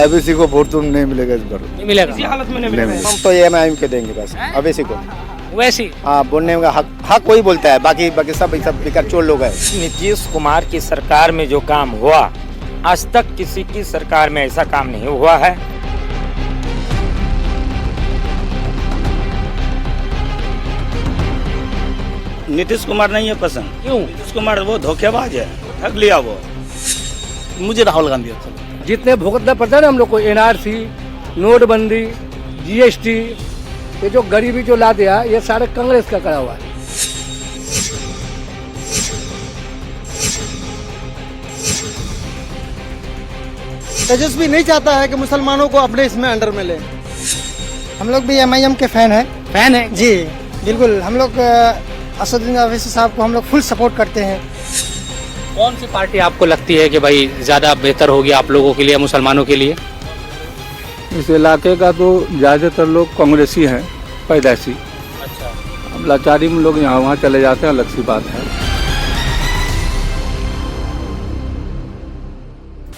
अवैसी को वोट तो नहीं मिलेगा इस बार, नहीं मिलेगा, किसी हालत में नहीं मिलेगा। हम तो एमआईएम के देंगे बस, अवैसी को। वैसी हाँ, बोलने का हक वही बोलता है, बाकी सब बेकार चोर लोग हैं। नीतीश कुमार की सरकार में जो काम हुआ, आज तक किसी की सरकार में ऐसा काम नहीं हुआ है। नीतीश कुमार नहीं है पसंद। क्यों? नीतीश कुमार वो धोखेबाज है, ठग लिया वो। मुझे राहुल गांधी अच्छा लगता है। जितने भुगतना पड़ता है ना हम लोग को, एनआरसी, नोटबंदी, जीएसटी, ये जो गरीबी जो ला दिया, ये सारे कांग्रेस का करा हुआ है। तेजस्वी नहीं चाहता है कि मुसलमानों को अपने इसमें अंडर में ले। हम लोग भी एमआईएम के फैन हैं। फैन है जी बिल्कुल, हम लोग असदुद्दीन ओवैसी साहब को हम लोग फुल सपोर्ट करते हैं। कौन सी पार्टी आपको लगती है कि भाई ज्यादा बेहतर होगी आप लोगों के लिए, मुसलमानों के लिए? इस इलाके का तो ज़्यादातर लोग कांग्रेसी हैं पैदाइशी। अच्छा, अब लाचारी में लोग यहाँ वहाँ चले जाते हैं, अलग सी बात है।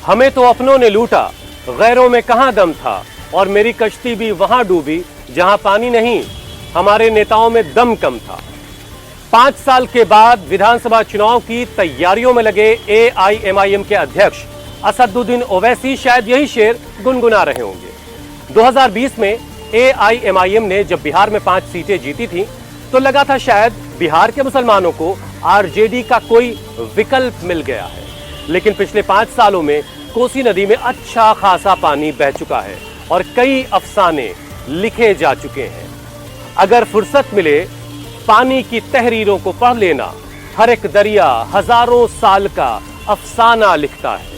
हमें तो अपनों ने लूटा, गैरों में कहां दम था, और मेरी कश्ती भी वहां डूबी जहां पानी नहीं, हमारे नेताओं में दम कम था। 5 साल के बाद विधानसभा चुनाव की तैयारियों में लगे एआईएमआईएम के अध्यक्ष असदुद्दीन ओवैसी शायद यही शेर गुनगुना रहे होंगे। 2020 में एआईएमआईएम ने जब बिहार में 5 सीटें जीती थी तो लगा था शायद बिहार के मुसलमानों को आरजेडी का कोई विकल्प मिल गया है, लेकिन पिछले 5 सालों में कोसी नदी में अच्छा खासा पानी बह चुका है और कई अफसाने लिखे जा चुके हैं। अगर फुर्सत मिले पानी की तहरीरों को पढ़ लेना, हर एक दरिया हजारों साल का अफसाना लिखता है।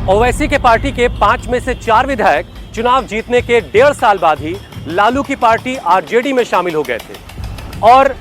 ओवैसी के पार्टी के 5 में से 4 विधायक चुनाव जीतने के 1.5 साल बाद ही लालू की पार्टी आरजेडी में शामिल हो गए थे, और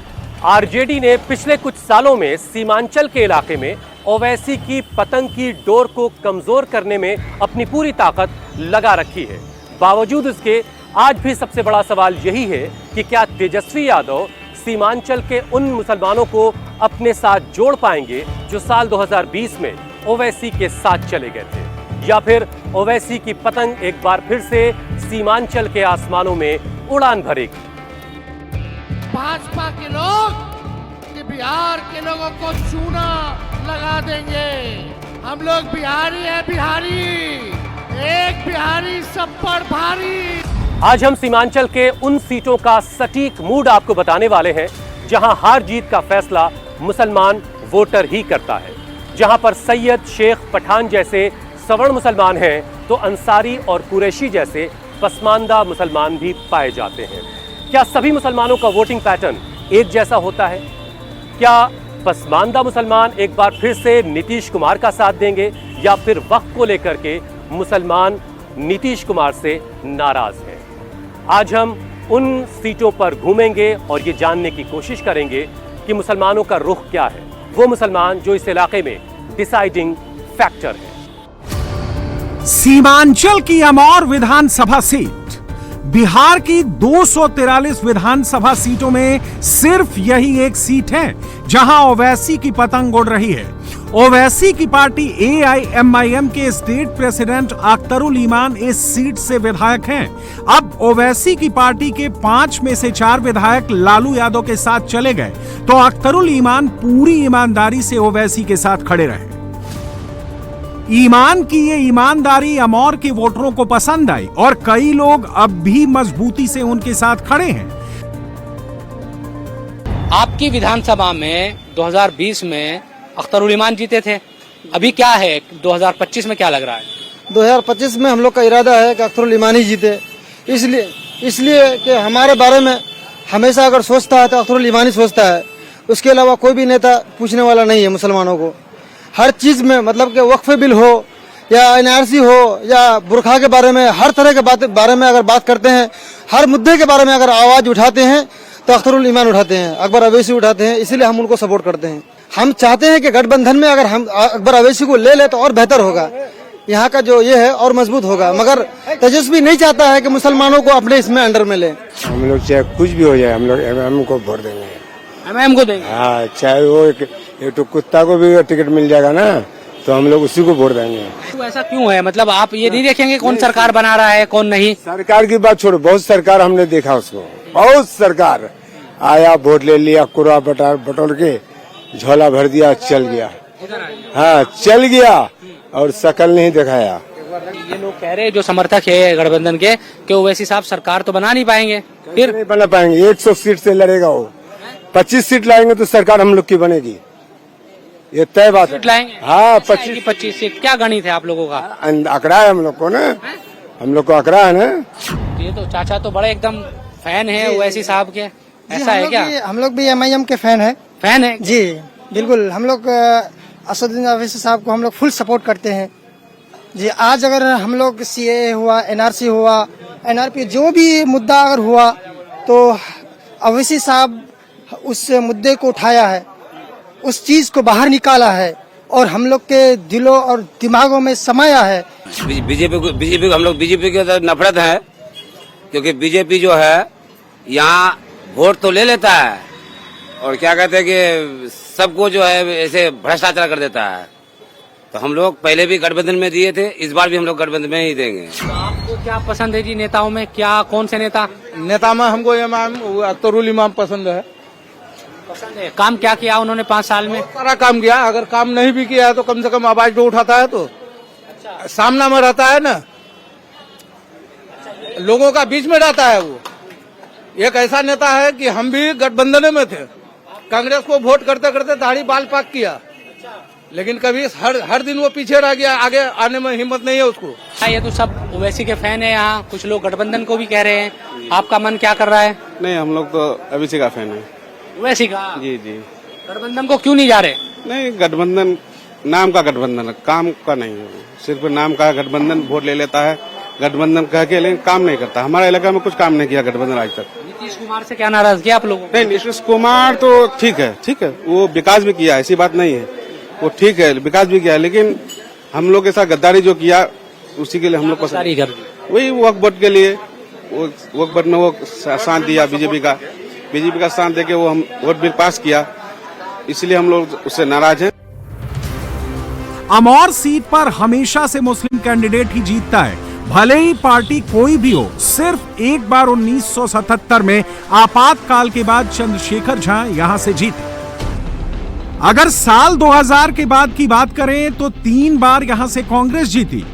आरजेडी ने पिछले कुछ सालों में सीमांचल के इलाके में ओवैसी की पतंग की डोर को कमजोर करने में अपनी पूरी ताकत लगा रखी है। बावजूद इसके आज भी सबसे बड़ा सवाल यही है कि क्या तेजस्वी यादव सीमांचल के उन मुसलमानों को अपने साथ जोड़ पाएंगे जो साल 2020 में ओवैसी के साथ चले गए थे, या फिर ओवैसी की पतंग एक बार फिर से सीमांचल के आसमानों में उड़ान भरेगी। भाजपा के लोग कि बिहार के लोगों को चूना लगा देंगे। हम लोग बिहारी है, बिहारी, एक बिहारी सब पर भारी। आज हम सीमांचल के उन सीटों का सटीक मूड आपको बताने वाले हैं जहां हार जीत का फैसला मुसलमान वोटर ही करता है। जहां पर सैयद, शेख, पठान जैसे सवर्ण मुसलमान हैं तो अंसारी और कुरैशी जैसे पसमानदा मुसलमान भी पाए जाते हैं। क्या सभी मुसलमानों का वोटिंग पैटर्न एक जैसा होता है? क्या पसमानदा मुसलमान एक बार फिर से नीतीश कुमार का साथ देंगे, या फिर वक्त को लेकर के मुसलमान नीतीश कुमार से नाराज हैं? आज हम उन सीटों पर घूमेंगे और ये जानने की कोशिश करेंगे कि मुसलमानों का रुख क्या है, वो मुसलमान जो इस इलाके में डिसाइडिंग फैक्टर है। सीमांचल की अमौर विधानसभा सीट, बिहार की 243 विधानसभा सीटों में सिर्फ यही एक सीट है जहां ओवैसी की पतंग उड़ रही है। ओवैसी की पार्टी एआईएमआईएम के स्टेट प्रेसिडेंट अख्तरुल ईमान इस सीट से विधायक हैं। अब ओवैसी की पार्टी के 5 में से 4 विधायक लालू यादव के साथ चले गए तो अख्तरुल ईमान पूरी ईमानदारी से ओवैसी के साथ खड़े रहे। ईमान की ये ईमानदारी अमौर के वोटरों को पसंद आई और कई लोग अब भी मजबूती से उनके साथ खड़े हैं। आपकी विधानसभा में 2020 में अख्तरुल ईमान जीते थे, अभी क्या है 2025 में क्या लग रहा है? 2025 में हम लोग का इरादा है कि अख्तरुल ईमान ही जीते, इसलिए कि हमारे बारे में हमेशा अगर सोचता है तो अख्तरुल ईमान ही सोचता है, उसके अलावा कोई भी नेता पूछने वाला नहीं है मुसलमानों को। हर चीज में मतलब कि वक्फ बिल हो या एनआरसी हो या बुरखा के बारे में, हर तरह के बारे में अगर बात करते हैं, हर मुद्दे के बारे में अगर आवाज उठाते हैं तो अख्तरुल ईमान उठाते हैं, अकबर अवैसी उठाते हैं, इसीलिए हम उनको सपोर्ट करते हैं। हम चाहते हैं कि गठबंधन में अगर हम अकबर अवैसी को ले तो और बेहतर होगा, यहाँ का जो ये है और मजबूत होगा, मगर तेजस्वी नहीं चाहता है कि मुसलमानों को अपने इसमें अंडर में ले। हम लोग चाहे कुछ भी हो जाए, हम लोग एमआईएम को वोट देंगे। एमआईएम को देंगे? हाँ, चाहे वो एक तो कुत्ता को भी टिकट मिल जाएगा ना, तो हम लोग उसी को वोट देंगे। तो ऐसा क्यों है, मतलब आप ये नहीं देखेंगे कौन सरकार बना रहा है कौन नहीं? सरकार की बात छोड़ो, बहुत सरकार हमने देखा उसको, बहुत सरकार आया, वोट ले लिया, कुरा बटोर के झोला भर दिया, चल गया। हाँ, चल गया और शकल नहीं दिखाया। ये लोग कह रहे हैं जो समर्थक है गठबंधन के कि ओवैसी साहब सरकार तो बना नहीं पाएंगे, फिर नहीं बना पाएंगे। 100 सीट से लड़ेगा वो, 25 सीट लाएंगे तो सरकार हम लोग की बनेगी, ये तय बात है। लाएंगे हाँ, 25 सीट। क्या गणित है आप लोगों का? आंकड़ा है हम लोग को ना, हम लोग को आंकड़ा है ना। ये तो चाचा तो बड़े एकदम फैन है ओवैसी साहब के, ऐसा है क्या? हम लोग भी MIM के फैन है। फैन है जी बिल्कुल, हम लोग असदुद्दीन ओवैसी साहब को हम लोग फुल सपोर्ट करते हैं जी। आज अगर हम लोग CAA हुआ, NRC हुआ, NRP जो भी मुद्दा अगर हुआ तो ओवैसी साहब उस मुद्दे को उठाया है, उस चीज को बाहर निकाला है और हम लोग के दिलों और दिमागों में समाया है। बीजेपी को हम लोग बीजेपी की नफरत है, क्योंकि बीजेपी जो है यहाँ वोट तो ले लेता है और क्या कहते हैं कि सबको जो है ऐसे भ्रष्टाचार कर देता है। तो हम लोग पहले भी गठबंधन में दिए थे, इस बार भी हम लोग गठबंधन में ही देंगे। तो आपको क्या पसंद है जी नेताओं में, क्या कौन से नेता नेता में हमको इमाम अख्तरुल इमाम पसंद है। पसंद है? काम क्या किया उन्होंने 5 साल में? सारा काम किया, अगर काम नहीं भी किया है तो कम से कम आवाज तो उठाता है, तो सामना में रहता है ना, लोगों का बीच में रहता है। वो एक ऐसा नेता है कि हम भी गठबंधन में थे, कांग्रेस को वोट करते करते दाढ़ी बाल पाक किया, लेकिन कभी हर दिन वो पीछे रह गया, आगे आने में हिम्मत नहीं है उसको। ये तो सब ओवैसी के फैन है यहाँ, कुछ लोग गठबंधन को भी कह रहे हैं, आपका मन क्या कर रहा है? नहीं, हम लोग तो ओवैसी का फैन है। ओवैसी का? जी जी। गठबंधन को क्यों नहीं जा रहे? नहीं, गठबंधन नाम का गठबंधन है, काम का नहीं है, सिर्फ नाम का गठबंधन। वोट ले लेता है गठबंधन कह के, लेकिन काम नहीं करता। हमारे इलाका में कुछ काम नहीं किया गठबंधन आज तक। नीतीश कुमार से क्या नाराजगी आप लोगों? नहीं, नीतीश कुमार तो ठीक है, वो विकास भी किया, ऐसी बात नहीं है, वो ठीक है, विकास भी किया, लेकिन हम लोग के साथ गद्दारी जो किया उसी के लिए हम लोग को वही वक्त बोर्ड के लिए, वो वक्त बोर्ड में वो साथ दिया बीजेपी का साथ देके वो हम वोट बिल पास किया, इसलिए हम लोग उससे नाराज हैं। अमौर सीट पर हमेशा से मुस्लिम कैंडिडेट ही जीतता है, भले ही पार्टी कोई भी हो। सिर्फ एक बार 1977 में आपातकाल के बाद चंद्रशेखर झा यहां से जीते। अगर साल 2000 के बाद की बात करें तो 3 बार यहां से कांग्रेस जीती।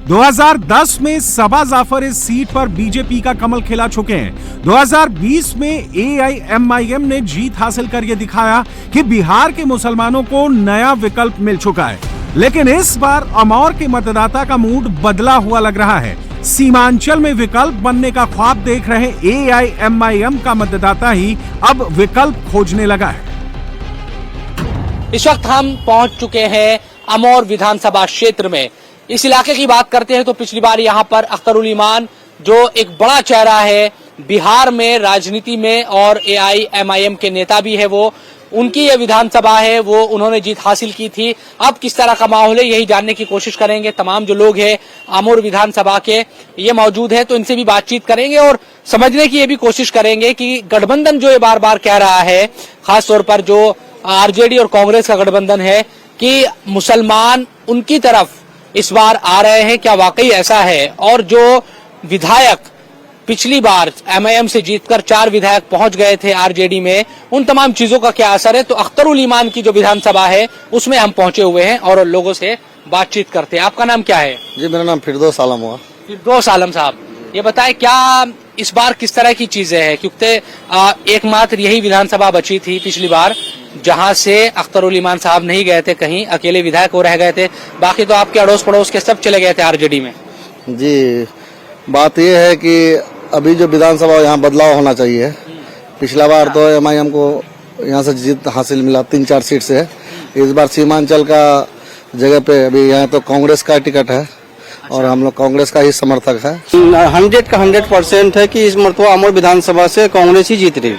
2010 में सबा जाफर इस सीट पर बीजेपी का कमल खिला चुके हैं। 2020 में AIMIM ने जीत हासिल कर यह दिखाया कि बिहार के मुसलमानों को नया विकल्प मिल चुका है। लेकिन इस बार अमौर के मतदाता का मूड बदला हुआ लग रहा है। सीमांचल में विकल्प बनने का ख्वाब देख रहे AIMIM का मतदाता ही अब विकल्प खोजने लगा है। इस वक्त हम पहुंच चुके हैं अमौर विधानसभा क्षेत्र में। इस इलाके की बात करते हैं तो पिछली बार यहां पर अख्तरुल ईमान जो एक बड़ा चेहरा है बिहार में राजनीति में और AIMIM के नेता भी है, वो उनकी ये विधानसभा है, वो उन्होंने जीत हासिल की थी। अब किस तरह का माहौल है यही जानने की कोशिश करेंगे। तमाम जो लोग हैं अमौर विधानसभा के ये मौजूद है, तो इनसे भी बातचीत करेंगे और समझने की ये भी कोशिश करेंगे कि गठबंधन जो ये बार बार कह रहा है, खासतौर पर जो RJD और कांग्रेस का गठबंधन है कि मुसलमान उनकी तरफ इस बार आ रहे हैं, क्या वाकई ऐसा है? और जो विधायक पिछली बार MIM से जीतकर 4 विधायक पहुंच गए थे RJD में, उन तमाम चीजों का क्या असर है? तो अख्तरुल ईमान की जो विधानसभा है उसमें हम पहुंचे हुए हैं और लोगों से बातचीत करते हैं। आपका नाम क्या है? जी, मेरा नाम फिरदौस आलम हुआ। फिरदौस आलम साहब, ये बताए क्या इस बार किस तरह की चीजें हैं? क्योंकि एकमात्र यही विधानसभा बची थी पिछली बार जहां से अख्तरुल ईमान साहब नहीं गए थे, कहीं अकेले विधायक वो रह गए थे, बाकी तो आपके अड़ोस पड़ोस के सब चले गए थे RJD में। जी, बात यह है कि अभी जो विधानसभा यहाँ बदलाव होना चाहिए। पिछला बार तो MIM को यहाँ से जीत हासिल मिला 3-4 सीट से। इस बार सीमांचल का जगह पे अभी यहाँ तो कांग्रेस का टिकट है और हम लोग कांग्रेस का ही समर्थक है। 100 का 100% है कि इस मरतबा अमौर विधानसभा से कांग्रेस ही जीतेगी।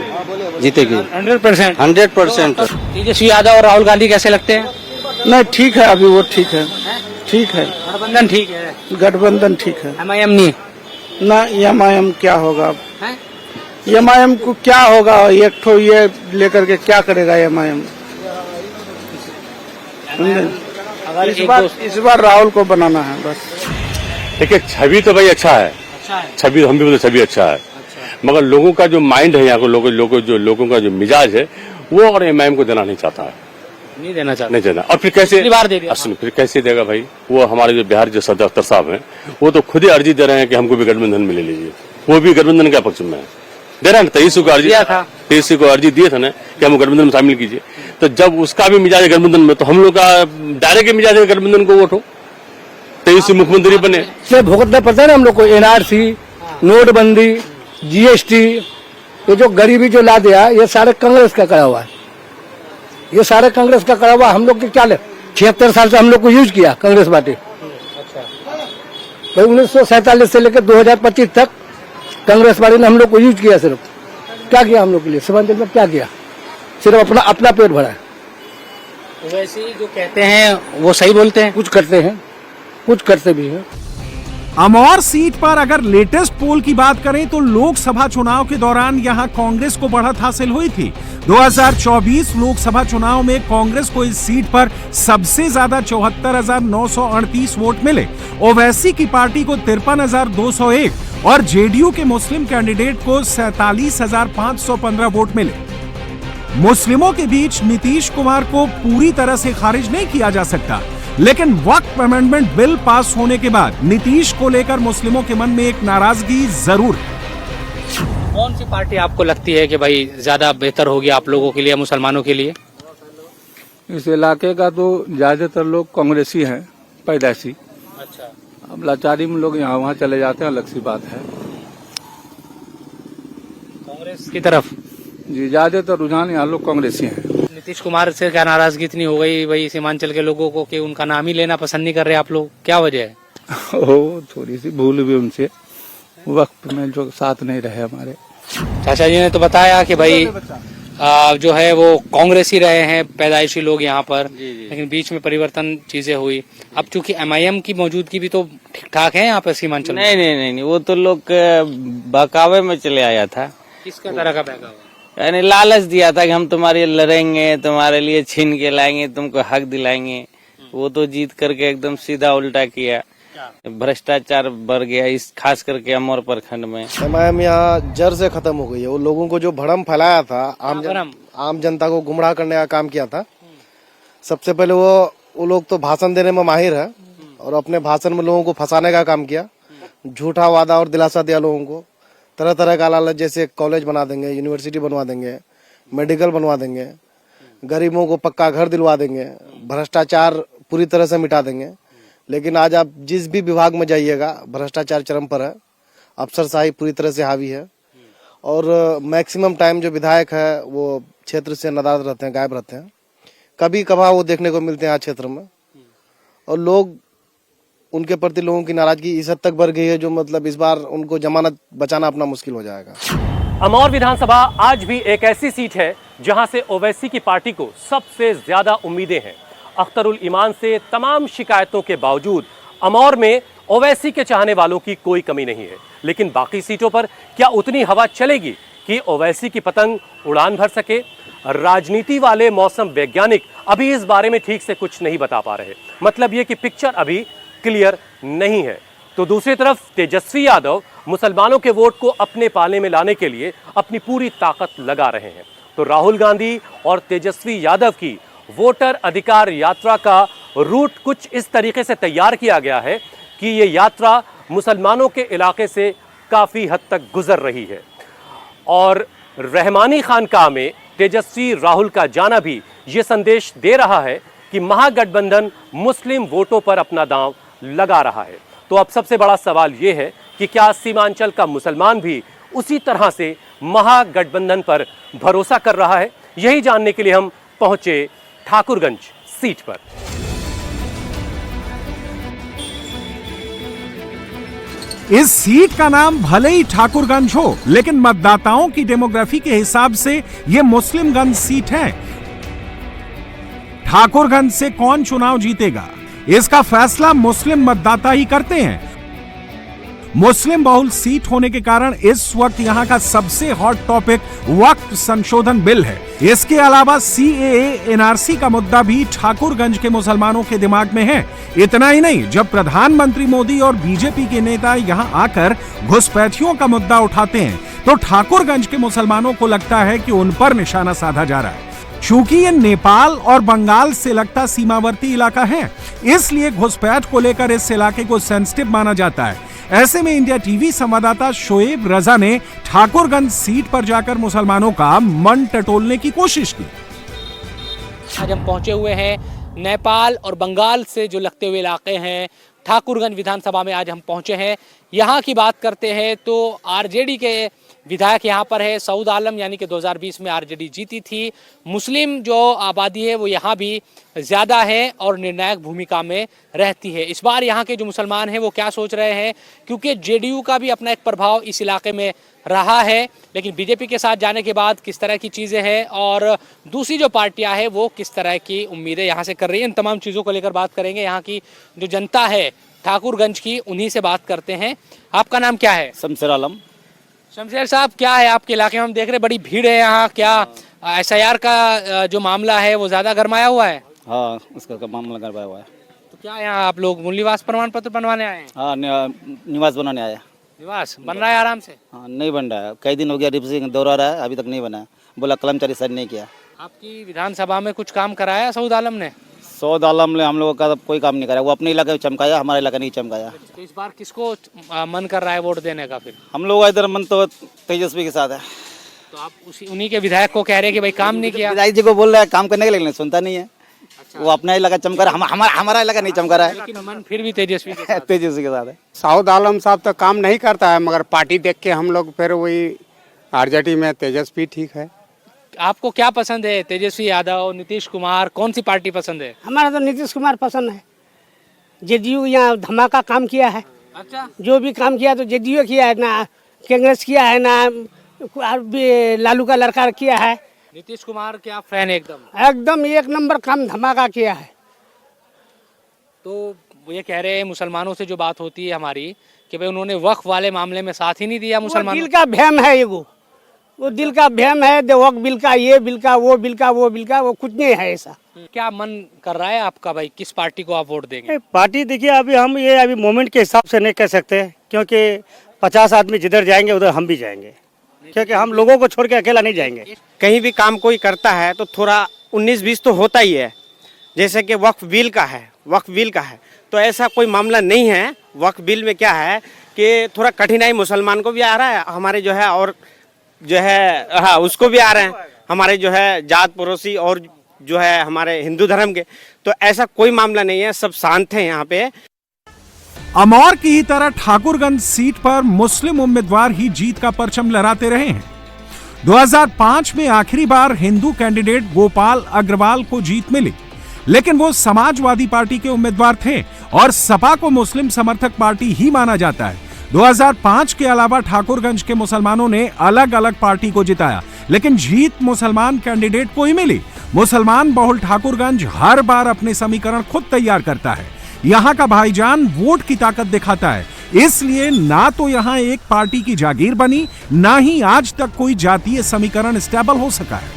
100%। तेजस्वी यादव और राहुल गांधी कैसे लगते हैं? नहीं, ठीक है, अभी वो ठीक है। गठबंधन ठीक है, गठबंधन ठीक है। MIM नहीं ना, MIM क्या होगा? MIM को क्या होगा? एक ठो ये लेकर के क्या करेगा MIM? इस बार राहुल को बनाना है बस। देखिए छवि तो भाई अच्छा है, छवि हम भी बोलते छवि अच्छा है, मगर लोगों का जो माइंड है यहाँ को लोगों का जो मिजाज है वो और एमआईएम को देना नहीं चाहता है, नहीं देना चाहता, नहीं देना। और फिर कैसे बार दे दिया, फिर कैसे देगा भाई? वो हमारे जो बिहार जो सदर अख्तर साहब हैं वो तो खुद ही अर्जी दे रहे हैं कि हमको भी गठबंधन में ले लीजिए। वो भी गठबंधन के पक्ष में है, दे रहा है ना। 23 को अर्जी दिया था, 23 को अर्जी दिए थे ना कि हम गठबंधन में शामिल कीजिए। तो जब उसका भी मिजाज है गठबंधन में, तो हम लोग का डायरेक्ट मिजाज है गठबंधन को वोट हो, 23 मुख्यमंत्री बने। भुगतना पड़ता है ना हम लोग को। एनआरसी, नोटबंदी, जीएसटी, ये जो गरीबी जो ला दिया, ये सारे कांग्रेस का करा हुआ है, ये सारे कांग्रेस का करा हुआ। हम लोग के क्या 76 साल से हम लोग को यूज किया कांग्रेस पार्टी। 1947 से लेकर 2025 तक कांग्रेस पार्टी ने हम लोग को यूज किया। सिर्फ क्या किया हम लोग के लिए? सीमांचल में क्या किया? सिर्फ अपना पेट भरा है। वैसे ही जो कहते हैं वो सही बोलते हैं, कुछ करते हैं, कुछ करते भी हैं। अमौर सीट पर अगर लेटेस्ट पोल की बात करें तो लोकसभा चुनाव के दौरान यहां कांग्रेस को बढ़त हासिल हुई थी। 2024 लोकसभा चुनाव में कांग्रेस को इस सीट पर सबसे ज्यादा 74,938 वोट मिले। ओवैसी की पार्टी को 53,201 और जेडीयू के मुस्लिम कैंडिडेट को 47,515 वोट मिले। मुस्लिमों के बीच नीतीश कुमार को पूरी तरह से खारिज नहीं किया जा सकता, लेकिन वक्फ अमेंडमेंट बिल पास होने के बाद नीतीश को लेकर मुस्लिमों के मन में एक नाराजगी जरूर है। कौन सी पार्टी आपको लगती है कि भाई ज्यादा बेहतर होगी आप लोगों के लिए, मुसलमानों के लिए? इस इलाके का तो ज्यादातर लोग कांग्रेसी हैं, पैदाइशी। अच्छा, अब लाचारी में लोग यहाँ वहाँ चले जाते हैं, अलग सी बात है। कांग्रेस की तरफ जी ज्यादातर रुझान यहाँ लोग कांग्रेसी हैं। नीतीश कुमार से क्या नाराजगी इतनी हो गई भाई सीमांचल के लोगों को कि उनका नाम ही लेना पसंद नहीं कर रहे आप लोग? क्या वजह है? थोड़ी सी भूल भी उनसे, वक्त में जो साथ नहीं रहे हमारे। चाचा जी ने तो बताया कि भाई जो है वो कांग्रेस ही रहे हैं पैदाइशी लोग यहाँ पर, लेकिन बीच में परिवर्तन चीजें हुई। अब चूंकि एमआईएम की मौजूदगी भी तो ठीक ठाक है यहाँ पर सीमांचल में। नहीं, वो तो लोग बहकावे में चले आया था। किसका तरह का बहकावा? यानी लालच दिया था कि हम तुम्हारे लड़ेंगे, तुम्हारे लिए छीन के लाएंगे, तुमको हक दिलाएंगे। वो तो जीत करके एकदम सीधा उल्टा किया, भ्रष्टाचार बढ़ गया, इस खास करके अमौर प्रखंड में। एमआईएम यहाँ जड़ से खत्म हो गई है। वो लोगों को जो भ्रम फैलाया था, आम जनता को गुमराह करने का काम किया था। सबसे पहले वो लोग तो भाषण देने में माहिर है और अपने भाषण में लोगों को फंसाने का काम किया, झूठा वादा और दिलासा दिया लोगों को। तरह तरह का लालच, जैसे कॉलेज बना देंगे, यूनिवर्सिटी बनवा देंगे, मेडिकल बनवा देंगे, गरीबों को पक्का घर दिलवा देंगे, भ्रष्टाचार पूरी तरह से मिटा देंगे। लेकिन आज आप जिस भी विभाग में जाइएगा भ्रष्टाचार चरम पर है, अफसरशाही पूरी तरह से हावी है और मैक्सिमम टाइम जो विधायक है वो क्षेत्र से नाराज रहते हैं, गायब रहते हैं। कभी कभार वो देखने को मिलते हैं आज क्षेत्र में, और लोग उनके प्रति लोगों की नाराजगी इस हद तक बढ़ गई है जो मतलब इस बार उनको जमानत बचाना अपना मुश्किल हो जाएगा। अमौर विधानसभा आज भी एक ऐसी सीट है जहां से ओवैसी की पार्टी को सबसे ज्यादा उम्मीदें हैं। अख्तरुल ईमान से तमाम शिकायतों के बावजूद अमौर में ओवैसी के चाहने वालों की कोई कमी नहीं है। लेकिन बाकी सीटों पर क्या उतनी हवा चलेगी कि ओवैसी की पतंग उड़ान भर सके? राजनीति वाले मौसम वैज्ञानिक अभी इस बारे में ठीक से कुछ नहीं बता पा रहे। मतलब ये कि पिक्चर अभी क्लियर नहीं है। तो दूसरी तरफ तेजस्वी यादव मुसलमानों के वोट को अपने पाले में लाने के लिए अपनी पूरी ताकत लगा रहे हैं। तो राहुल गांधी और तेजस्वी यादव की वोटर अधिकार यात्रा का रूट कुछ इस तरीके से तैयार किया गया है कि ये यात्रा मुसलमानों के इलाके से काफी हद तक गुजर रही है। और रहमानी खानकाह में तेजस्वी राहुल का जाना भी ये संदेश दे रहा है कि महागठबंधन मुस्लिम वोटों पर अपना दांव लगा रहा है। तो अब सबसे बड़ा सवाल ये है कि क्या सीमांचल का मुसलमान भी उसी तरह से महागठबंधन पर भरोसा कर रहा है? यही जानने के लिए हम पहुंचे ठाकुरगंज सीट पर। इस सीट का नाम भले ही ठाकुरगंज हो, लेकिन मतदाताओं की डेमोग्राफी के हिसाब से यह मुस्लिमगंज सीट है। ठाकुरगंज से कौन चुनाव जीतेगा, इसका फैसला मुस्लिम मतदाता ही करते हैं। मुस्लिम बहुल सीट होने के कारण इस वक्त यहां का सबसे हॉट टॉपिक वक्फ संशोधन बिल है। इसके अलावा सीएए एनआरसी का मुद्दा भी ठाकुरगंज के मुसलमानों के दिमाग में है। इतना ही नहीं, जब प्रधानमंत्री मोदी और बीजेपी के नेता यहां आकर घुसपैठियों का मुद्दा उठाते हैं तो ठाकुरगंज के मुसलमानों को लगता है कि उन पर निशाना साधा जा रहा है। चूंकि ये नेपाल और बंगाल से लगता सीमावर्ती इलाका है, इसलिए घुसपैठ को लेकर इस इलाके को सेंसिटिव माना जाता है। ऐसे में इंडिया टीवी संवाददाता शोएब रजा ने ठाकुरगंज सीट पर जाकर मुसलमानों का मन टटोलने की कोशिश की। आज हम पहुंचे हुए हैं नेपाल और बंगाल से जो लगते हुए इलाके हैं, ठाकुरगंज विधानसभा में आज हम पहुंचे हैं। यहाँ की बात करते हैं तो आरजेडी के विधायक यहाँ पर है सऊद आलम, यानी कि 2020 में आरजेडी जीती थी। मुस्लिम जो आबादी है वो यहाँ भी ज़्यादा है और निर्णायक भूमिका में रहती है। इस बार यहाँ के जो मुसलमान हैं वो क्या सोच रहे हैं, क्योंकि जेडीयू का भी अपना एक प्रभाव इस इलाके में रहा है, लेकिन बीजेपी के साथ जाने के बाद किस तरह की चीज़ें हैं और दूसरी जो पार्टियां हैं वो किस तरह की उम्मीदें यहाँ से कर रही हैं, इन तमाम चीज़ों को लेकर बात करेंगे। यहाँ की जो जनता है ठाकुरगंज की, उन्हीं से बात करते हैं। आपका नाम क्या है? शमशेर आलम। शमशेर साहब, क्या है आपके इलाके में? हम देख रहे हैं बड़ी भीड़ है यहाँ, क्या एसआईआर का जो मामला है वो ज़्यादा गरमाया हुआ है? हाँ, उसका मामला गरमाया हुआ है। तो क्या यहाँ आप लोग मूल निवास प्रमाण पत्र बनवाने आए हैं? हाँ, निवास बनाने आया। निवास बन रहा है आराम से? हाँ, नहीं बन रहा है, कई दिन हो गया रिपोर्टिंग दौरा रहा है, अभी तक नहीं बना है। बोला कर्मचारी साइन नहीं किया। आपकी विधानसभा में कुछ काम कराया सऊद आलम ने? सऊद आलम ने हम लोगों का कोई काम नहीं कराया, वो अपने इलाके में चमकाया, हमारा इलाका नहीं चमकाया। तो इस बार किसको मन कर रहा है वोट देने का? फिर हम लोग इधर मन तो तेजस्वी के साथ है। तो आप उन्हीं के विधायक को कह रहे हैं कि भाई काम नहीं किया? विधायक जी को बोल रहा है काम करने के लिए, लेकिन सुनता नहीं है। अच्छा। वो अपना इलाका चमका रहा है, हमारा इलाका नहीं चमका रहा है। लेकिन मन फिर भी तेजस्वी तेजस्वी के साथ है। सऊद आलम साहब तो काम नहीं करता है, मगर पार्टी देख के हम लोग फिर वही आरजेडी में तेजस्वी ठीक है। आपको क्या पसंद है? तेजस्वी यादव, नीतीश कुमार, कौन सी पार्टी पसंद है? हमारा तो नीतीश कुमार पसंद है। जेडीयू यहाँ धमाका काम किया है। अच्छा, जो भी काम किया तो जेडीयू किया है, ना कांग्रेस किया है, ना लालू का लड़का किया है। नीतीश कुमार क्या फैन है? एकदम एक नंबर काम धमाका किया है। तो ये कह रहे हैं मुसलमानों से जो बात होती है हमारी कि भाई उन्होंने वक्फ वाले मामले में साथ ही नहीं दिया मुसलमानों। दिल का भ्रम है, वो दिल का भ्रम है। वक्फ बिल का, ये बिल का, वो बिल का, वो बिल का, वो कुछ नहीं है ऐसा। क्या मन कर रहा है आपका भाई, किस पार्टी को आप वोट देंगे? पार्टी देखिए, अभी हम ये अभी मोमेंट के हिसाब से नहीं कह सकते, क्योंकि 50 आदमी जिधर जाएंगे उधर हम भी जाएंगे, क्योंकि हम लोगों को छोड़ के अकेला नहीं जाएंगे। कहीं भी काम कोई करता है तो थोड़ा 19-20 तो होता ही है। जैसे कि वक्फ बिल का है, तो ऐसा कोई मामला नहीं है। वक्फ बिल में क्या है कि थोड़ा कठिनाई मुसलमान को भी आ रहा है, हमारे जो है और जो है हाँ उसको भी आ रहे हैं, हमारे जो है जात पड़ोसी और जो है हमारे हिंदू धर्म के। तो ऐसा कोई मामला नहीं है, सब शांत हैं यहाँ पे। अमौर की ही तरह ठाकुरगंज सीट पर मुस्लिम उम्मीदवार ही जीत का परचम लहराते रहे हैं। 2005 में आखिरी बार हिंदू कैंडिडेट गोपाल अग्रवाल को जीत मिली, लेकिन वो समाजवादी पार्टी के उम्मीदवार थे और सपा को मुस्लिम समर्थक पार्टी ही माना जाता है। 2005 के अलावा ठाकुरगंज के मुसलमानों ने अलग अलग पार्टी को जिताया, लेकिन जीत मुसलमान कैंडिडेट को ही मिली। मुसलमान बहुल ठाकुरगंज हर बार अपने समीकरण खुद तैयार करता है। यहाँ का भाईजान वोट की ताकत दिखाता है, इसलिए ना तो यहाँ एक पार्टी की जागीर बनी, ना ही आज तक कोई जातीय समीकरण स्टेबल हो सका है।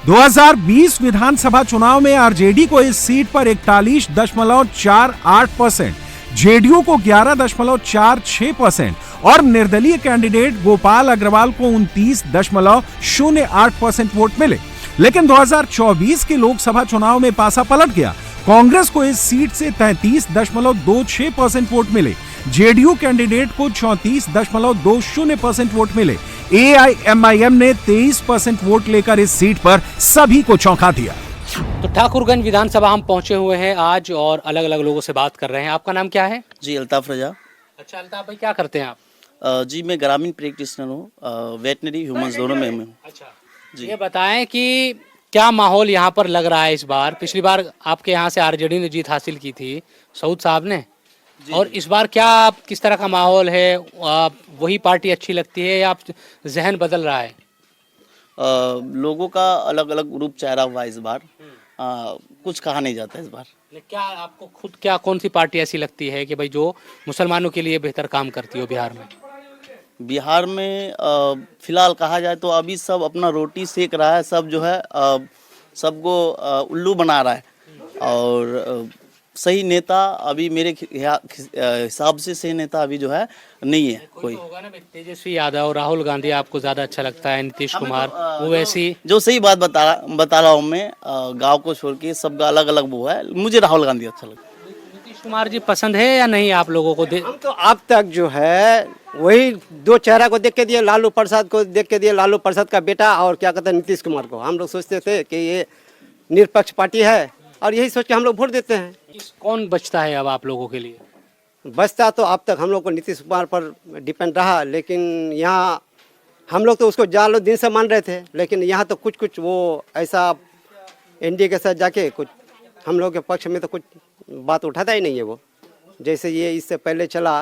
2020 विधानसभा चुनाव में आरजेडी को इस सीट पर 41.48%, जेडीयू को 11.46% और निर्दलीय कैंडिडेट गोपाल अग्रवाल को 29.08% वोट मिले। लेकिन 2024 के लोकसभा चुनाव में पासा पलट गया। कांग्रेस को इस सीट से 33.26% वोट मिले, जेडीयू कैंडिडेट को 34.20% वोट मिले। एआईएमआईएम ने 23% वोट लेकर इस सीट पर सभी को चौंका दिया। तो ठाकुरगंज विधानसभा हम पहुंचे हुए हैं आज और अलग अलग लोगों से बात कर रहे हैं। आपका नाम क्या है? जी अल्ताफ रजा। अच्छा अल्ताफ भाई, क्या करते हैं आप? जी मैं ग्रामीण प्रैक्टिशनर हूँ, वेटनरी ह्यूमंस दोनों में हूँ। अच्छा जी, ये बताएं कि क्या माहौल यहाँ पर लग रहा है इस बार? पिछली बार आपके यहाँ से आरजेडी ने जीत हासिल की थी सऊद साहब ने, और इस बार क्या किस तरह का माहौल है? वही पार्टी अच्छी लगती है या जहन बदल रहा है? लोगों का अलग अलग ग्रुप चेहरा हुआ इस बार। कुछ कहा नहीं जाता इस बार। क्या आपको खुद क्या कौन सी पार्टी ऐसी लगती है कि भाई जो मुसलमानों के लिए बेहतर काम करती हो बिहार में? बिहार में फिलहाल कहा जाए तो अभी सब अपना रोटी सेक रहा है, सब जो है सबको उल्लू बना रहा है, और सही नेता अभी मेरे हिसाब से सही नेता अभी जो है नहीं है कोई। होगा ना, तेजस्वी यादव, राहुल गांधी आपको ज्यादा अच्छा लगता है, नीतीश कुमार, वो वैसी जो सही बात बता रहा हूँ मैं, गांव को छोड़ के सबका अलग अलग वो है, मुझे राहुल गांधी अच्छा लगता है। नीतीश कुमार जी पसंद है या नहीं आप लोगों को? हम तो अब तक जो है वही दो चेहरा को देख के दिए, लालू प्रसाद को देख के दिए, लालू प्रसाद का बेटा और क्या कहते हैं नीतीश कुमार को। हम लोग सोचते थे कि ये निरपक्ष पार्टी है और यही सोच के हम लोग वोट देते हैं। कौन बचता है अब आप लोगों के लिए? बचता तो अब तक हम लोग को नीतीश कुमार पर डिपेंड रहा, लेकिन यहाँ हम लोग तो उसको जालो दिन से मान रहे थे, लेकिन यहाँ तो कुछ कुछ वो ऐसा एनडीए के साथ जाके कुछ हम लोग के पक्ष में तो कुछ बात उठाता ही नहीं है वो। जैसे ये इससे पहले चला,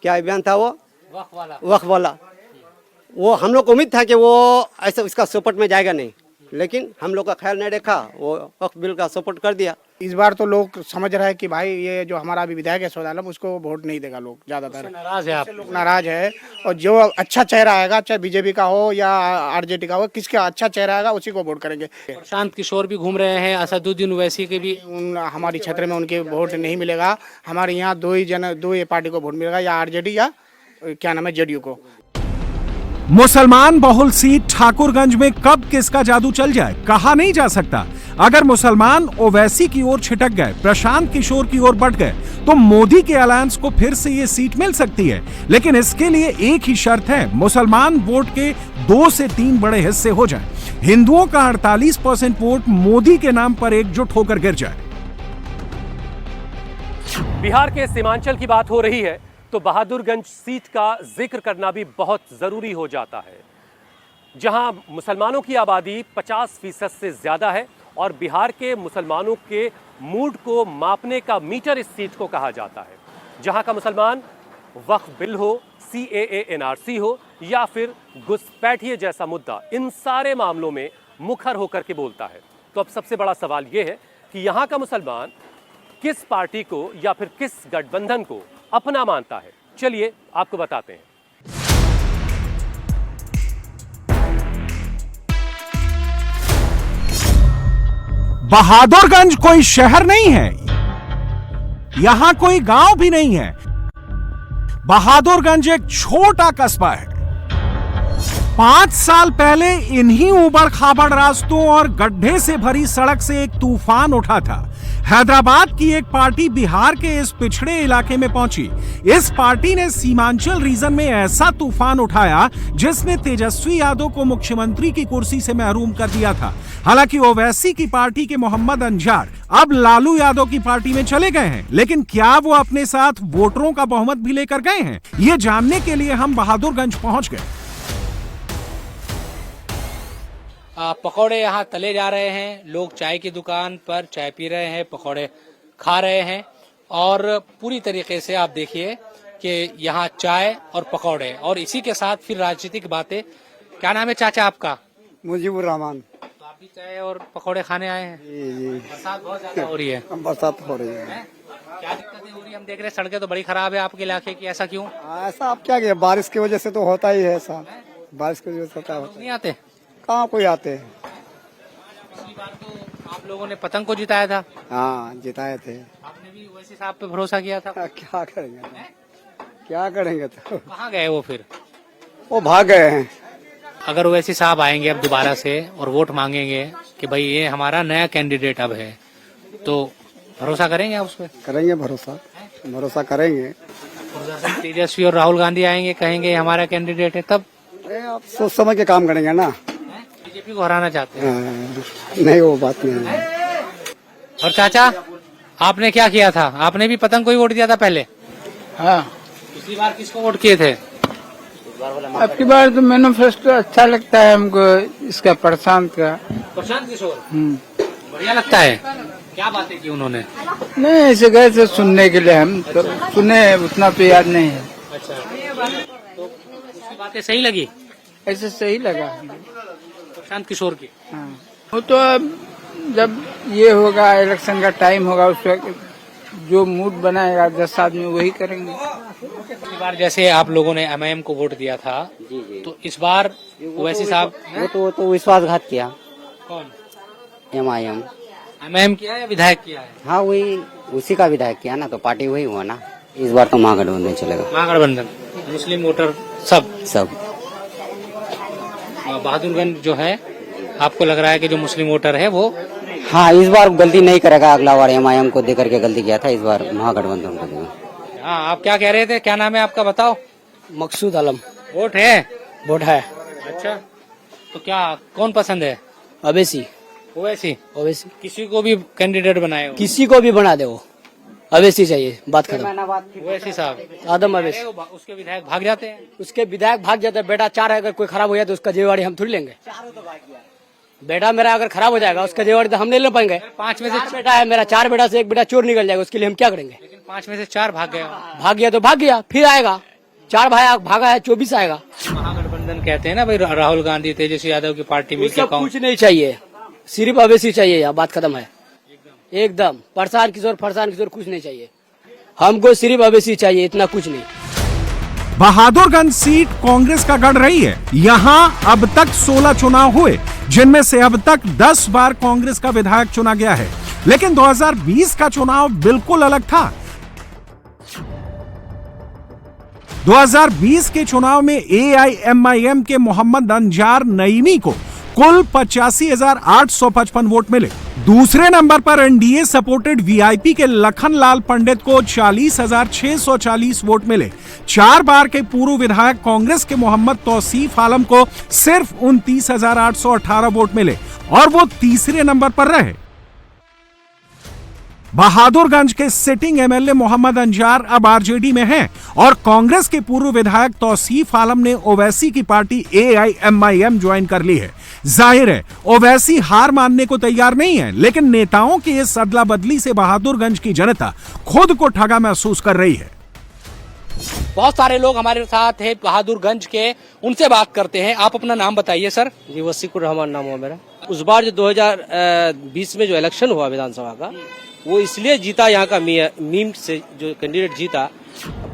क्या अभियान था वो वक्फ वाला, वो हम लोग को उम्मीद था कि वो ऐसा उसका सपोर्ट में जाएगा नहीं, लेकिन हम लोग का ख्याल नहीं रखा, वो वक्फ बिल का सपोर्ट कर दिया। इस बार तो लोग समझ रहे हैं कि भाई ये जो हमारा अभी विधायक है सौद आलम, उसको वोट नहीं देगा लोग, ज्यादातर नाराज है आप लोग, नाराज है। और जो अच्छा चेहरा आएगा, चाहे बीजेपी का हो या आरजेडी का हो, किसका अच्छा चेहरा आएगा उसी को वोट करेंगे। प्रशांत किशोर भी घूम रहे हैं, असदुद्दीन ओवैसी के भी हमारी क्षेत्र में उनके वोट नहीं मिलेगा। हमारे यहाँ दो ही पार्टी को वोट मिलेगा, या आरजेडी या क्या नाम है जेडीयू को। मुसलमान बहुल सीट ठाकुरगंज में कब किसका जादू चल जाए कहा नहीं जा सकता। अगर मुसलमान ओवैसी की ओर छिटक गए, प्रशांत किशोर की ओर बढ़ गए, तो मोदी के अलायंस को फिर से ये सीट मिल सकती है। लेकिन इसके लिए एक ही शर्त है, मुसलमान वोट के 2 से 3 बड़े हिस्से हो जाएं। हिंदुओं का 48% वोट मोदी के नाम पर एकजुट होकर गिर जाए। बिहार के सीमांचल की बात हो रही है तो बहादुरगंज सीट का जिक्र करना भी बहुत जरूरी हो जाता है, जहां मुसलमानों की आबादी 50% से ज्यादा है और बिहार के मुसलमानों के मूड को मापने का मीटर इस सीट को कहा जाता है। जहां का मुसलमान वक्फ बिल हो, CAA NRC हो या फिर घुसपैठिए जैसा मुद्दा, इन सारे मामलों में मुखर होकर के बोलता है। तो अब सबसे बड़ा सवाल यह है कि यहां का मुसलमान किस पार्टी को या फिर किस गठबंधन को अपना मानता है। चलिए आपको बताते हैं। बहादुरगंज कोई शहर नहीं है, यहां कोई गांव भी नहीं है। बहादुरगंज एक छोटा कस्बा है। 5 साल पहले इन्हीं उबड़ खाबड़ रास्तों और गड्ढे से भरी सड़क से एक तूफान उठा था। हैदराबाद की एक पार्टी बिहार के इस पिछड़े इलाके में पहुंची। इस पार्टी ने सीमांचल रीजन में ऐसा तूफान उठाया जिसने तेजस्वी यादव को मुख्यमंत्री की कुर्सी से महरूम कर दिया था। हालांकि ओवैसी की पार्टी के मोहम्मद अंजार अब लालू यादव की पार्टी में चले गए हैं, लेकिन क्या वो अपने साथ वोटरों का बहुमत भी लेकर गए हैं? ये जानने के लिए हम बहादुरगंज पहुंच गए। पकौड़े यहाँ तले जा रहे हैं, लोग चाय की दुकान पर चाय पी रहे हैं, पकौड़े खा रहे हैं और पूरी तरीके से आप देखिए कि यहाँ चाय और पकौड़े और इसी के साथ फिर राजनीतिक बातें। क्या नाम है चाचा आपका? मुजीबुर रहमान। तो आप भी चाय और पकौड़े खाने आए हैं? जी। बरसात बहुत ज्यादा हो रही है। बरसात हो रही है। क्या दिक्कतें हो रही है? हम देख रहे हैं सड़कें तो बड़ी खराब है आपके इलाके की, ऐसा क्यों? ऐसा आप क्या किया, बारिश की वजह से तो होता ही है ऐसा, बारिश की वजह से होता है। नहीं आते? कहाँ कोई आते हैं। पिछली बार तो आप लोगों ने पतंग को जिताया था। हाँ जिताए थे। आपने भी ओवैसी साहब पे भरोसा किया था। क्या करेंगे, क्या करेंगे तो। कहाँ गए वो फिर? वो भाग गए हैं। अगर ओवैसी साहब आएंगे अब दोबारा से और वोट मांगेंगे कि भाई ये हमारा नया कैंडिडेट अब है, तो भरोसा करेंगे आप उस पर? करेंगे भरोसा करेंगे। तेजस्वी और राहुल गांधी आएंगे, कहेंगे हमारा कैंडिडेट है, तब आप सोच समझ के काम करेंगे ना। बीजेपी को हराना चाहते हैं? नहीं वो बात नहीं है। और चाचा आपने क्या किया था? आपने भी पतंग को ही वोट दिया था पहले? हाँ। पिछली बार किसको वोट किए थे? अब की बार तो मैनिफेस्टो अच्छा लगता है हमको, इसका प्रशांत किशोर बढ़िया लगता है। क्या बातें की उन्होंने? नहीं ऐसे गए थे सुनने के लिए, हम तो सुने, उतना तो याद नहीं है। अच्छा, तो उसकी बातें सही लगी? ऐसे सही लगा प्रशांत किशोर की। हाँ। वो तो जब ये होगा इलेक्शन का टाइम होगा उस वक्त जो मूड बनाएगा 10 आदमी वही करेंगे। पिछली बार जैसे आप लोगों ने एमआईएम को वोट दिया था, तो इस बार ओवैसी साहब वो तो विश्वासघात किया। कौन? एमआईएम किया या विधायक किया है? हाँ वही उसी का विधायक किया ना, तो पार्टी वही हुआ ना। इस बार तो महागठबंधन चलेगा। महागठबंधन, मुस्लिम वोटर सब। बहादुरगंज जो है, आपको लग रहा है कि जो मुस्लिम वोटर है वो हाँ इस बार गलती नहीं करेगा। अगला बार एमआईएम को देकर के गलती किया था, इस बार महागठबंधन को देगा। हाँ, आप क्या कह रहे थे? क्या नाम है आपका, बताओ? मकसूद आलम। वोट है? वोट है। अच्छा, तो क्या कौन पसंद है? अवैसी। ओवैसी? ओवैसी। किसी को भी कैंडिडेट बनाए? किसी को भी बना दे, वो अवैसी चाहिए, बात खत्म। ओवैसी साहब, आदम अवैसी। उसके विधायक भाग जाते हैं? उसके विधायक भाग जाते हैं। बेटा 4 है, अगर कोई खराब हो जाए तो उसका जिम्मेवारी हम थोड़ी लेंगे। बेटा मेरा अगर खराब हो जाएगा उसका जिम्मेवारी तो हम नहीं ले पाएंगे। 5 में से बेटा है मेरा, 4 बेटा से 1 बेटा चोर निकल जाएगा, उसके लिए हम क्या करेंगे? लेकिन 5 में से 4 भाग गया। भाग गया तो भाग गया, फिर आएगा। 4 भाई भागा है, 24 आएगा। महागठबंधन कहते हैं ना भाई, राहुल गांधी, तेजस्वी यादव की पार्टी मिलकर कुछ नहीं चाहिए, सिर्फ अवैसी चाहिए। यहाँ बात खत्म है एकदम। फरसान किशोर कुछ नहीं चाहिए हमको, सिर्फ अवैसी चाहिए, इतना कुछ नहीं। बहादुरगंज सीट कांग्रेस का गढ़ रही है। यहां अब तक 16 चुनाव हुए, जिनमें से अब तक 10 बार कांग्रेस का विधायक चुना गया है। लेकिन 2020 का चुनाव बिल्कुल अलग था। 2020 के चुनाव में एआईएमआईएम के मोहम्मद अंजार नईमी को कुल 85,855 वोट मिले। दूसरे नंबर पर एनडीए सपोर्टेड वीआईपी के लखनलाल पंडित को 40,640 वोट मिले। 4 बार के पूर्व विधायक कांग्रेस के मोहम्मद तौसीफ आलम को सिर्फ 29,818 वोट मिले और वो तीसरे नंबर पर रहे। बहादुरगंज के सिटिंग एमएलए मोहम्मद अंजार अब आरजेडी में हैं और कांग्रेस के पूर्व विधायक तौसीफ आलम ने ओवैसी की पार्टी एआईएमआईएम ज्वाइन कर ली है। जाहिर है ओवैसी हार मानने को तैयार नहीं है, लेकिन नेताओं की इस अदला बदली से बहादुरगंज की जनता खुद को ठगा महसूस कर रही है। बहुत सारे लोग हमारे साथ हैं बहादुरगंज के, उनसे बात करते हैं। आप अपना नाम बताइए सर। जी वसीकुर रहमान नाम हुआ मेरा। उस बार जो 2020 में जो इलेक्शन हुआ विधानसभा का, वो इसलिए जीता, यहाँ का मीम से जो कैंडिडेट जीता,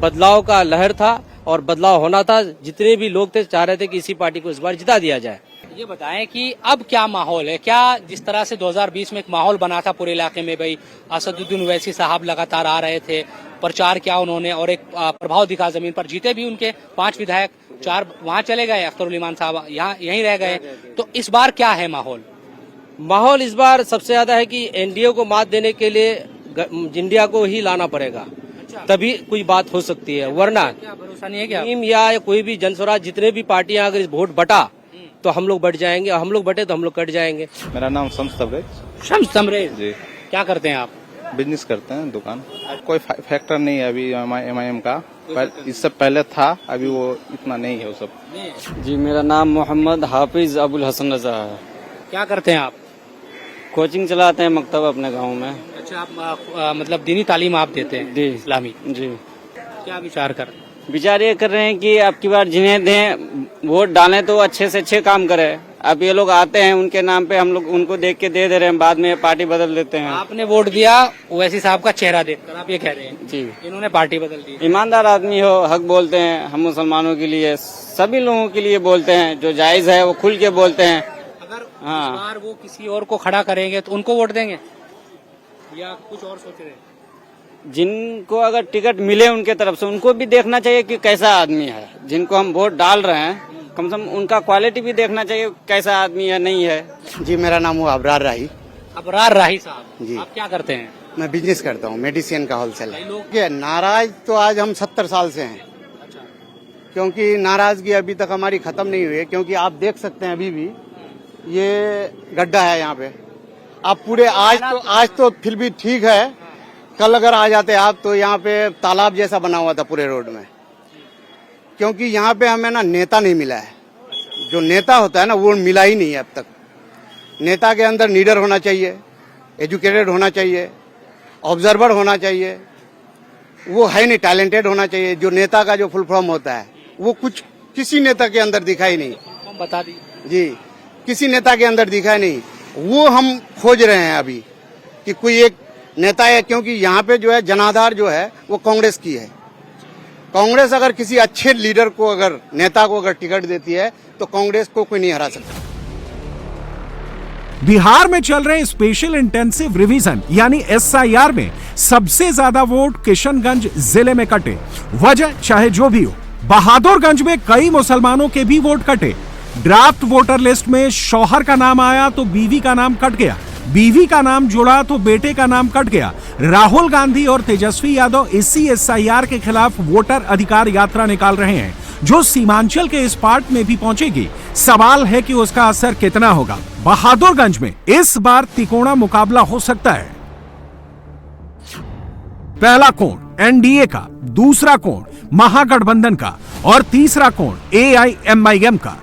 बदलाव का लहर था और बदलाव होना था। जितने भी लोग थे चाह रहे थे कि इसी पार्टी को इस बार जिता दिया जाए। ये बताएं कि अब क्या माहौल है? क्या जिस तरह से 2020 में एक माहौल बना था पूरे इलाके में, भाई असदुद्दीन ओवैसी साहब लगातार आ रहे थे, प्रचार किया उन्होंने और एक प्रभाव दिखा जमीन पर, जीते भी उनके 5 विधायक, 4 वहां चले गए, अख्तरुल ईमान साहब यहाँ यहीं रह गए। तो इस बार क्या है माहौल? माहौल इस बार सबसे ज्यादा है कि एनडीए को मात देने के लिए इंडिया को ही लाना पड़ेगा, तभी कोई बात हो सकती है। वरना भरोसा नहीं है क्या? टीम या कोई भी जनस्वराज जितने भी पार्टियां अगर वोट बटा तो हम लोग बढ़ जाएंगे, और हम लोग बटे तो हम लोग कट जाएंगे। मेरा नाम शम्स तबरेज। शम्स तबरेज जी। क्या करते हैं आप? बिजनेस करते हैं, दुकान। कोई फैक्टर नहीं है अभी एमआईएम का, इससे पहले था, अभी वो इतना नहीं है वो सब। जी मेरा नाम मोहम्मद हाफिज अबुल हसन रजा है। क्या करते हैं आप? कोचिंग चलाते हैं मकतब अपने गांव में। अच्छा, आप मतलब दीनी तालीम आप देते हैं? जी इस्लामी। जी। क्या विचार कर विचार ये कर रहे हैं कि अब की बार जिन्हें दें वोट डालें तो अच्छे से अच्छे काम करें। अब ये लोग आते हैं उनके नाम पे, हम लोग उनको देख के दे रहे हैं, बाद में पार्टी बदल देते हैं। आपने वोट दिया ओवैसी साहब का चेहरा देखकर, आप ये कह रहे हैं? जी। इन्होंने पार्टी बदल दी। ईमानदार आदमी हो, हक बोलते हैं। हम मुसलमानों के लिए, सभी लोगों के लिए बोलते हैं, जो जायज है वो खुल के बोलते हैं। अगर हाँ, इस बार वो किसी और को खड़ा करेंगे तो उनको वोट देंगे या कुछ और सोच रहे हैं? जिनको अगर टिकट मिले उनके तरफ से, उनको भी देखना चाहिए कि कैसा आदमी है। जिनको हम वोट डाल रहे हैं कम से कम उनका क्वालिटी भी देखना चाहिए, कैसा आदमी है नहीं है। जी मेरा नाम हुआ अबरार राही। अबरार राही साहब जी। आप क्या करते हैं? मैं बिजनेस करता हूँ, मेडिसिन का होलसेल है। नाराज तो आज हम 70 साल से हैं। क्योंकि नाराजगी अभी तक हमारी खत्म नहीं हुई है, क्योंकि आप देख सकते हैं अभी भी ये गड्ढा है यहाँ पे। आप पूरे आज तो फिर भी ठीक है, कल अगर आ जाते आप तो यहाँ पे तालाब जैसा बना हुआ था पूरे रोड में। क्योंकि यहाँ पे हमें ना नेता नहीं मिला है। जो नेता होता है ना वो मिला ही नहीं है अब तक। नेता के अंदर लीडर होना चाहिए, एजुकेटेड होना चाहिए, ऑब्जर्वर होना चाहिए, वो है नहीं, टैलेंटेड होना चाहिए। जो नेता का जो फुल फॉर्म होता है वो कुछ किसी नेता के अंदर दिखाई नहीं। बता दी जी, किसी नेता के अंदर दिखा नहीं। वो हम खोज रहे हैं अभी कि कोई एक नेता है, क्योंकि यहाँ पे जो है जनाधार जो है वो कांग्रेस की है। कांग्रेस अगर किसी अच्छे लीडर को, अगर नेता को अगर टिकट देती है तो कांग्रेस को कोई नहीं हरा सकता। बिहार में चल रहे स्पेशल इंटेंसिव रिवीजन यानी एसआईआर में सबसे ज्यादा वोट किशनगंज जिले में कटे। वजह चाहे जो भी हो, बहादुरगंज में कई मुसलमानों के भी वोट कटे। ड्राफ्ट वोटर लिस्ट में शौहर का नाम आया तो बीवी का नाम कट गया, बीवी का नाम जुड़ा तो बेटे का नाम कट गया। राहुल गांधी और तेजस्वी यादव इसी एसआईआर के खिलाफ वोटर अधिकार यात्रा निकाल रहे हैं, जो सीमांचल के इस पार्ट में भी पहुंचेगी। सवाल है कि उसका असर कितना होगा। बहादुरगंज में इस बार तिकोना मुकाबला हो सकता है। पहला कोण एनडीए का, दूसरा कोण महागठबंधन का और तीसरा कोण एआईएमआईएम का।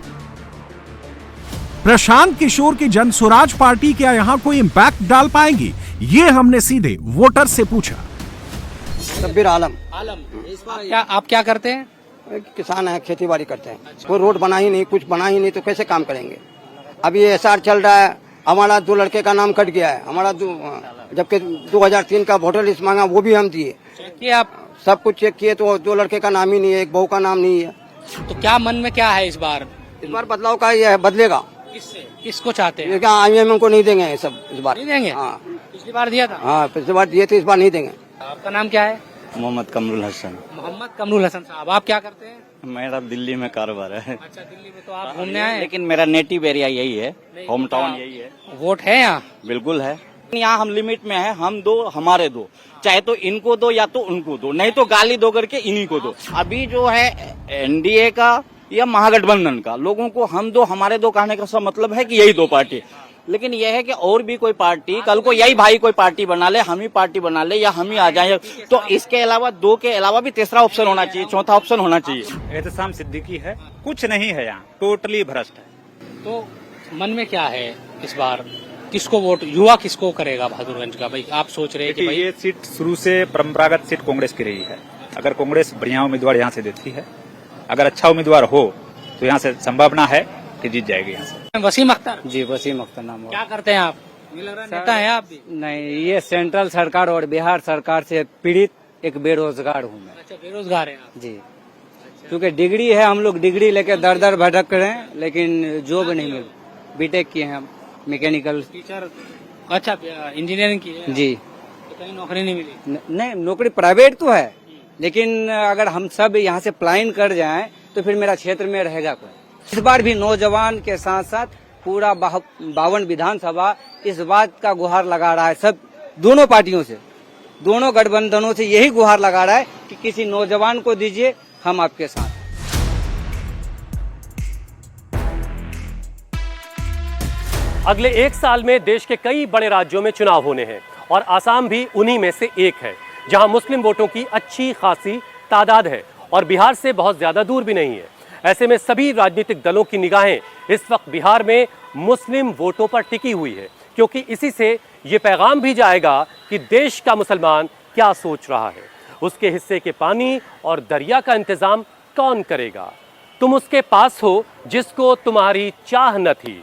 प्रशांत किशोर की जनसुराज पार्टी क्या यहां कोई इंपैक्ट डाल पाएंगी, ये हमने सीधे वोटर से पूछा। शब्बीर आलम। इस बार आप क्या करते हैं? किसान है, खेती बाड़ी करते हैं। कोई रोड बना ही नहीं, कुछ बना ही नहीं तो कैसे काम करेंगे। अभी एसआर चल रहा है, हमारा 2 लड़के का नाम कट गया है। हमारा जबकि 2003 का वोटर लिस्ट मांगा वो भी हम दिए। आप सब कुछ चेक किए तो 2 लड़के का नाम ही नहीं है, एक बहू का नाम नहीं है। तो क्या मन में क्या है इस बार? इस बार बदलाव का ये है, बदलेगा। किससे, किसको चाहते हैं? क्या आईएमएम को नहीं देंगे सब इस बार? नहीं देंगे? हाँ, पिछली बार दिया था। हाँ पिछली बार दिए थे, इस बार नहीं देंगे। आपका नाम क्या है? मोहम्मद कमरुल हसन। मोहम्मद कमरुल हसन साहब, आप क्या करते हैं? मेरा दिल्ली में कारोबार है। अच्छा, दिल्ली में तो आप घूमने आए? लेकिन मेरा नेटिव एरिया यही है, होम टाउन यही है। वोट है यहाँ? बिल्कुल है। यहाँ हम लिमिट में है, हम दो हमारे दो, चाहे तो इनको दो या तो उनको दो, नहीं तो गाली दो करके इन्हीं को दो। अभी जो है एनडीए का या महागठबंधन का, लोगों को हम दो हमारे दो कहने का सब मतलब है कि यही 2 पार्टी। लेकिन यह है कि और भी कोई पार्टी, कल को यही भाई कोई पार्टी बना ले, हम ही पार्टी बना ले या हम ही आ जाए, तो इसके अलावा 2 के अलावा भी तीसरा ऑप्शन होना चाहिए, चौथा ऑप्शन होना चाहिए। एहतसाम सिद्दीकी है, कुछ नहीं है यहाँ, टोटली भ्रष्ट है। तो मन में क्या है इस बार, किसको वोट, युवा किसको करेगा बहादुरगंज का? भाई आप सोच रहे हैं कि भाई ये सीट शुरू से परंपरागत सीट कांग्रेस की रही है। अगर कांग्रेस बढ़िया उम्मीदवार यहाँ से देती है, अगर अच्छा उम्मीदवार हो तो यहाँ से संभावना है कि जीत जाएगी यहाँ से। वसीम अख्तर जी, वसीम अख्तर नाम है। क्या करते हैं आप? नेता है आप भी? नहीं, ये सेंट्रल सरकार और बिहार सरकार से पीड़ित एक बेरोजगार हूँ मैं। अच्छा, बेरोजगार है आप? जी, क्योंकि डिग्री है, हम लोग डिग्री लेके दर दर भटक रहे हैं, लेकिन जॉब नहीं मिल। बीटेक किए हैं हम, मैकेनिकल टीचर। अच्छा, इंजीनियरिंग की है? जी। तो कहीं नौकरी नहीं मिली? नहीं, नौकरी प्राइवेट तो है, लेकिन अगर हम सब यहाँ से पलायन कर जाएं तो फिर मेरा क्षेत्र में रहेगा कोई। इस बार भी नौजवान के साथ साथ पूरा 52 विधानसभा इस बात का गुहार लगा रहा है, सब दोनों पार्टियों से, दोनों गठबंधनों से यही गुहार लगा रहा है कि किसी नौजवान को दीजिए, हम आपके साथ। अगले 1 साल में देश के कई बड़े राज्यों में चुनाव होने हैं और आसाम भी उन्हीं में से एक है, जहां मुस्लिम वोटों की अच्छी खासी तादाद है और बिहार से बहुत ज्यादा दूर भी नहीं है। ऐसे में सभी राजनीतिक दलों की निगाहें इस वक्त बिहार में मुस्लिम वोटों पर टिकी हुई है, क्योंकि इसी से ये पैगाम भी जाएगा कि देश का मुसलमान क्या सोच रहा है, उसके हिस्से के पानी और दरिया का इंतजाम कौन करेगा। तुम उसके पास हो जिसको तुम्हारी चाह न थी,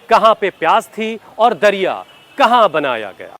कहां पे प्यास थी और दरिया कहां बनाया गया।